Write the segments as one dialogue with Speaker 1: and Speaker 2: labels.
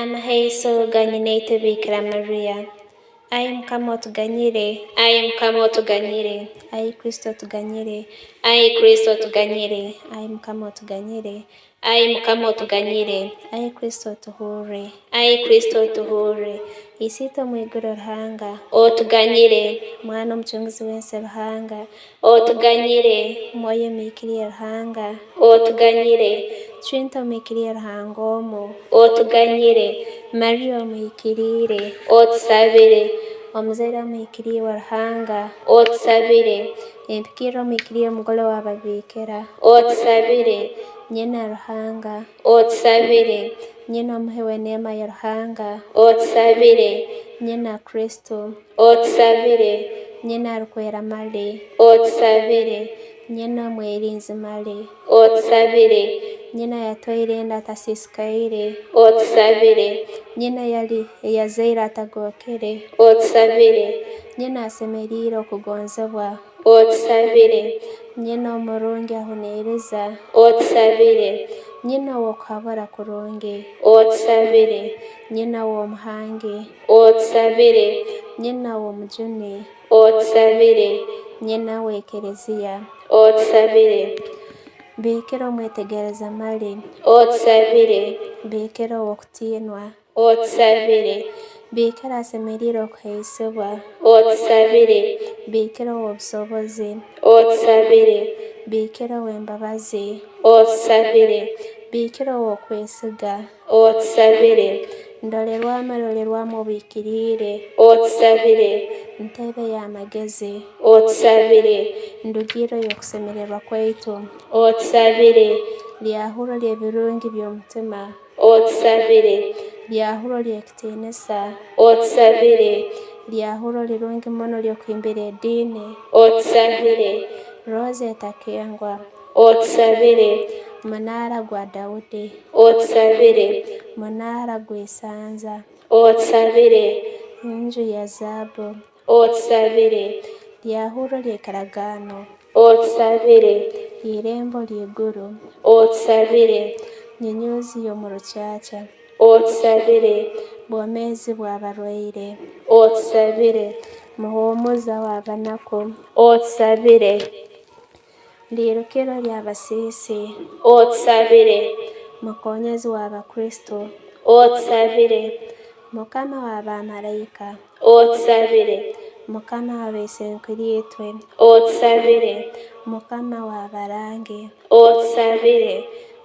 Speaker 1: Heiso ganyinete Bikira Maria. Ai Mukama utuganyire, ai Mukama utuganyire, ai Kristo utuganyire, ai Kristo utuganyire, ai Mukama utuganyire, ai Mukama utuganyire, ai Kristo utuhure, ai Kristo utuhure. Isito mwiguru Ruhanga, utuganyire, Mwana umucunguzi wese Ruhanga, utuganyire, Moyo mikiriye Ruhanga, utuganyire, Trinta mikiriye Ruhangomu, utuganyire, Maria umwikirire, utusabire, Omuzera umwikiriye wa Ruhanga, utusabire, Impikira umwikiriye umugore w'ababikira, utusabire, Nyina Ruhanga, utusabire, Nyina umuhewe neema ya Ruhanga, utusabire, Nyina Kristo, utusabire, Nyina Rukwera Mali, utusabire, Nyina Mwirinzi Mali, utusabire, Nyina yatwairenda atasisikaire, utusabire, Nyina yali yazaire atagokere, utusabire, Nyina asemerire okugonzebwa, utusabire, Nyina omurungi ahuniriza, utusabire, Nyina w'okuhabura kurungi, utusabire, Nyina w'omuhangi, utusabire, Nyina w'omujuni, utusabire, Nyina w'ekereziya, utusabire, Bikira omwetegereza Mali, utusabire, Bikira w'okutiinwa, utusabire, Bikira asemerire okuheesebwa, utusabire, Bikira w'obusobozi, utusabire, Bikira w'embabazi, utusabire, Bikira w'okwesiga, utusabire, Ndorerwa amarorerwamu obwikiriire, utusabire, Ntebe y'amagezi, utusabire, Ndugiro y'okusemererwa kwaitu, utusabire, Lyahuro ly'ebirungi by'omutima, utusabire, Lyahuro ly'ekitiinisa, utusabire, Lyahuro lirungi muno ly'okuhimbira ediini, utusabire, Roza etakengwa, utusabire, Munaara gwa Daudi, utusabire, Munaara gw'Isanza, utusabire, Enju ya Zaabu, utusabire, Lyahuro ly'ekaragano, utusabire, Irembo ly'iguru, utusabire, Nyunyuzi y'omu rucaca, utusabire, Bwomeezi bw'abarwaire, utusabire, Muhumuza w'abanaku, utusabire, Lirukiro ly'abasiisi, utusabire, Mukonyezi w'abakristo, utusabire, Mukama w'abamalayika, utusabire, Mukama w'abesenkuritwe, utusabire, Mukama w'abarangi, utusabire,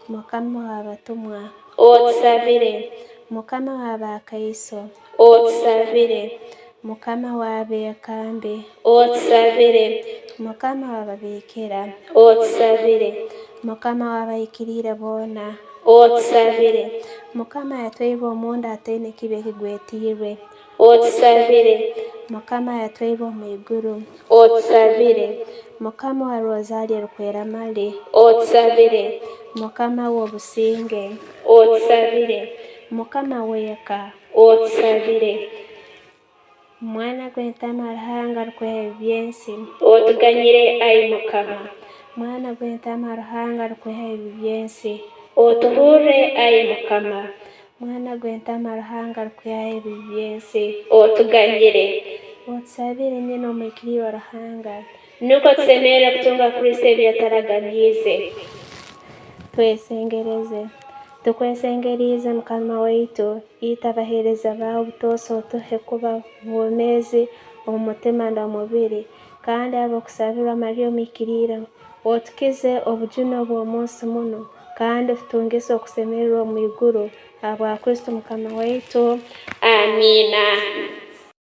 Speaker 1: Mukama w'abatumwa, utusabire, Mukama w'abakaiso, utusabire, Mukama w'abekambi, utusabire, Mukama w'ababikira, utusabire, Mukama w'abaikirire boona, utusabire, Mukama yatwairwe omunda ataine kibi kigwetirwe, utusabire, Mukama yatwairwe omwiguru, utusabire, Mukama wa Rosario Rukwera Mali, utusabire, Mukama w'obusinge, utusabire, Mukama w'eka, utusabire, Mwana gw'Entama Ruhanga Rukwera ebyensi, utuganyire ai Mukama, Mwana gw'Entama Ruhanga Rukwera ebyensi, utuhure ai Mukama, Mwana gw'Entama Ruhanga Rukwera ebyensi, utuganyire, utusabire Nyina omwikiriye wa Ruhanga, nuko tusemerera kutunga Kristo ebyataraganiize. Twesengereze. Tukwesengerize Mukama waitu, ita abaheereza bawe obutoosha otuhe kuba bwomeezi omu mutima n'omubiri, kandi abokusabirwa Maria omwikiriire, otukize obujune obw'omunsi muno, kandi tutungise okusemererwa omu iguru habwa Kristo Mukama waitu. Amiina.